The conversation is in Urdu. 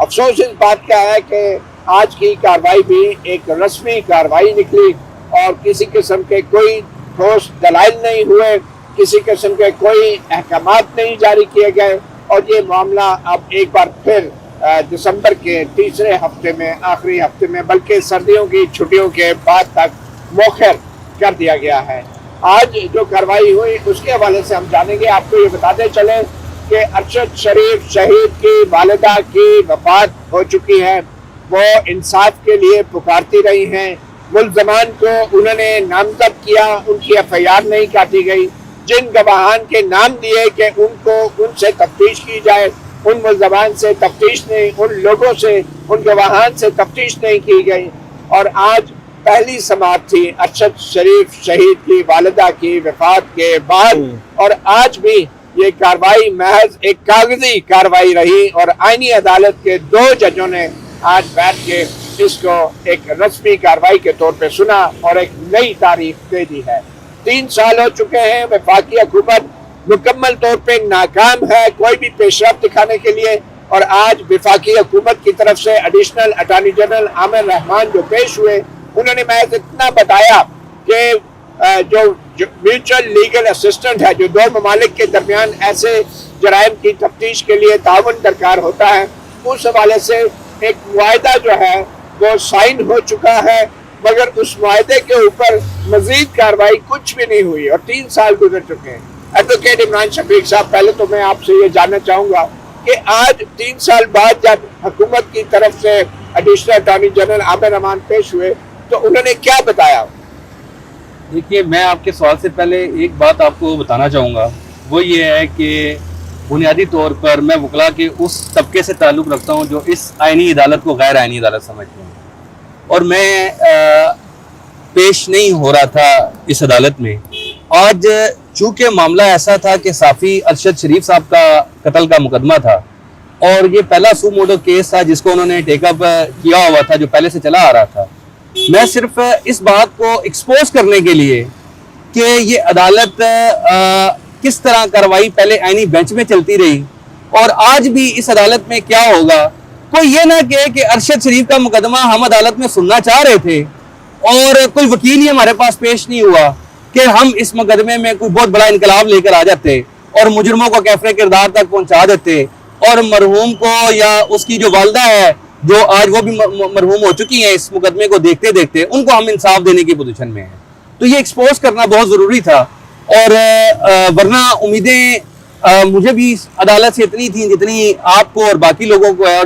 افسوس اس بات کا ہے کہ آج کی کارروائی بھی ایک رسمی کارروائی نکلی اور کسی قسم کے کوئی ٹھوس دلائل نہیں ہوئے، کسی قسم کے کوئی احکامات نہیں جاری کیے گئے، اور یہ معاملہ اب ایک بار پھر دسمبر کے تیسرے ہفتے میں، آخری ہفتے میں، بلکہ سردیوں کی چھٹیوں کے بعد تک مؤخر کر دیا گیا ہے۔ آج جو کارروائی ہوئی اس کے حوالے سے ہم جانیں گے۔ آپ کو یہ بتاتے چلیں کہ ارشد شریف شہید کی والدہ کی وفات ہو چکی ہے، وہ انصاف کے لیے پکارتی رہی ہیں، ملزمان کو انہوں نے نامزد کیا، ان کی ایف آئی آر نہیں کاٹی گئی، جن گواہان کے نام دیے کہ ان سے تفتیش کی جائے، ان ملزمان سے تفتیش نہیں، ان لوگوں سے، ان گواہان سے تفتیش نہیں کی گئی، اور آج پہلی سماعت تھی ارشد شریف شہید کی والدہ کی وفات کے بعد، اور آج بھی یہ کارروائی محض ایک کاغذی کارروائی رہی، اور آئینی عدالت کے 2 ججوں نے آج بیٹھ کے اس کو ایک رسمی کارروائی کے طور پہ سنا اور ایک نئی تاریخ دے دی ہے۔ 3 سال ہو چکے ہیں، وفاقی حکومت مکمل طور پہ ناکام ہے کوئی بھی پیش رفت دکھانے کے لیے، اور آج وفاقی حکومت کی طرف سے ایڈیشنل اٹارنی جنرل عامر رحمان جو پیش ہوئے، انہوں نے محض اتنا بتایا کہ جو میوچل لیگل اسسٹنٹ ہے، جو 2 ممالک کے درمیان ایسے جرائم کی تفتیش کے لیے تعاون درکار ہوتا ہے، اس حوالے سے ایک معاہدہ جو ہے وہ سائن ہو چکا ہے، مگر اس معاہدے کے اوپر مزید کارروائی کچھ بھی نہیں ہوئی، اور 3 سال گزر چکے ہیں۔ ایڈوکیٹ عمران شفیق صاحب، پہلے تو میں آپ سے یہ جاننا چاہوں گا کہ آج 3 سال بعد جب حکومت کی طرف سے ایڈیشنل اٹارنی جنرل عامر رحمان پیش ہوئے تو انہوں نے کیا بتایا؟ دیکھیے، میں آپ کے سوال سے پہلے ایک بات آپ کو بتانا چاہوں گا، وہ یہ ہے کہ بنیادی طور پر میں وکلا کے اس طبقے سے تعلق رکھتا ہوں جو اس آئینی عدالت کو غیر آئینی عدالت سمجھتے ہیں، اور میں پیش نہیں ہو رہا تھا اس عدالت میں۔ آج چونکہ معاملہ ایسا تھا کہ صحافی ارشد شریف صاحب کا قتل کا مقدمہ تھا، اور یہ پہلا سو موٹو کیس تھا جس کو انہوں نے ٹیک اپ کیا ہوا تھا، جو پہلے سے چلا آ رہا تھا، میں صرف اس بات کو ایکسپوز کرنے کے لیے کہ یہ عدالت کس طرح کارروائی پہلے آئینی بینچ میں چلتی رہی اور آج بھی اس عدالت میں کیا ہوگا، کوئی یہ نہ کہے کہ ارشد شریف کا مقدمہ ہم عدالت میں سننا چاہ رہے تھے اور کوئی وکیل ہی ہمارے پاس پیش نہیں ہوا کہ ہم اس مقدمے میں کوئی بہت بڑا انقلاب لے کر آ جاتے اور مجرموں کو کیفر کردار تک پہنچا دیتے، اور مرحوم کو یا اس کی جو والدہ ہے جو آج وہ بھی مرحوم ہو چکی ہیں اس مقدمے کو دیکھتے دیکھتے، ان کو ہم انصاف دینے کی پوزیشن میں ہیں۔ تو یہ ایکسپوز کرنا بہت ضروری تھا، اور ورنہ امیدیں مجھے بھی عدالت سے اتنی تھیں جتنی آپ کو اور باقی لوگوں کو ہے، اور